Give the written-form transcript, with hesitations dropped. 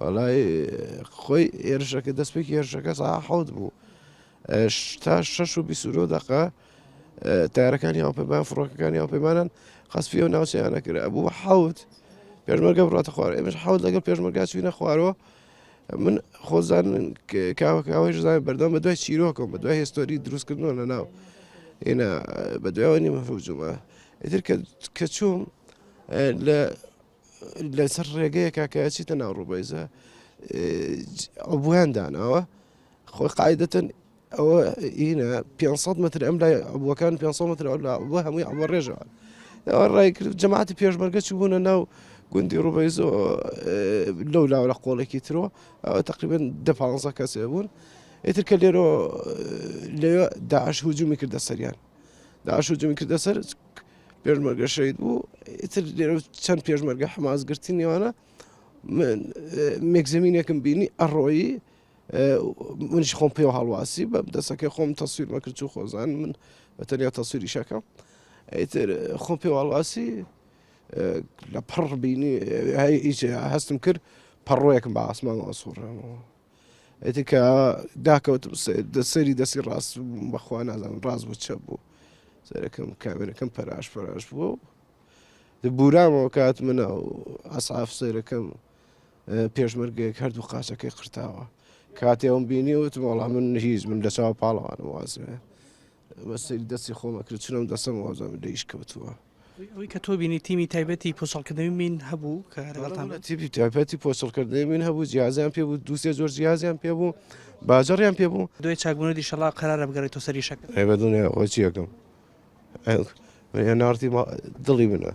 وڵای خۆی هێرشەکە دەستپێکی هێرشەکە ساعە 7 بوو تا 6:20 تارەکانی هاوپەیمان فڕۆکەکانی هاوپەیمانان خەسفی و ناوچەیان نەکرا بوو 7 پێشمەرگە بڕاتە خوارەوە ئێمەش 7 لەگەڵ پێشمەرگا چوینە خوارەوە من خۆزان کاوەکاوەی زانین بەردەوام بە دوای چیرۆکەم بە دوای هێستۆری دروستکردنەوە لە ناو هێنا بە دوایەوە نیمە فەوجومە ئیتر کە چووم لەسەر ڕێگەیە کاکایچیتە ناو ڕووبەیزە ئەوبوویان داناوە خۆی قاعدەتەن ئەوە هینە 500 متر ئەم لای ئەبووەکان 500 متر بووە هەمووی ئەوە ڕێژەوە ئەوە ڕای کرد جەماعەتی پێشمەرگە چووبوونە ناو گوندی ڕووبەیزۆ لەو لاوە لە قۆڵێکی ترەوە ئەوە تقریبن 10-15 کەسێ بوون ئیتر کە لێرەوە لێوە داعش هجومی کردە سەریان داعش هجومی کردە سەر پێشمەرگە شەید بوو ئیتر لێرە چەند پێشمەرگە حماسگرتی نێوانە مێگزمینێکم بینی ئەڕۆیی منیش خۆم پێوە هەڵواسی بە دەسەکەی خۆم تەسویر مەکرد و خۆزان من بەتەنیا تەسویری شەکەم ئیتر خۆم پێوە هەڵواسی لە پڕ بینی هیچ هەستم کرد پەڕۆیەکم بە ئاسمانەوە سوڕێمەوە ئیتر کە داکەوتم سەری دەستی ڕاست بەخوا نازانم ڕاست بوو چەپ بوو سەرەکەم کامێرەکەم پەراش بوو بورامەوە کات منە و ئەسعاف سەیرەکەم پێشمەرگەیەک هەردوو قاچەکەی قرتاوە کاتێوم بینی وتم وەڵام من هیچ من لە چاوە پاڵەوانم وازمێ بە سەری دەستی خۆمە کرد چونم دەسەم وازم لە ئیش کەوتووە ئەوەی کە تۆ بینی تیمی تایبەتی پۆسەڵکردنەوەی من هەبوو کە تیپی تایبەتی پۆسەڵکردنەوەی من هەبوو جیازیان پێ بوو دووسێ زۆر جیازیان پێ بوو باجەڕیان پێ بوو دوای چاکبوونەوەی ئینشەڵا قەرارە بگەڕێتەوە سەری شەکە بەدونێ ئەوە چیەکەم نارتی دڵی منە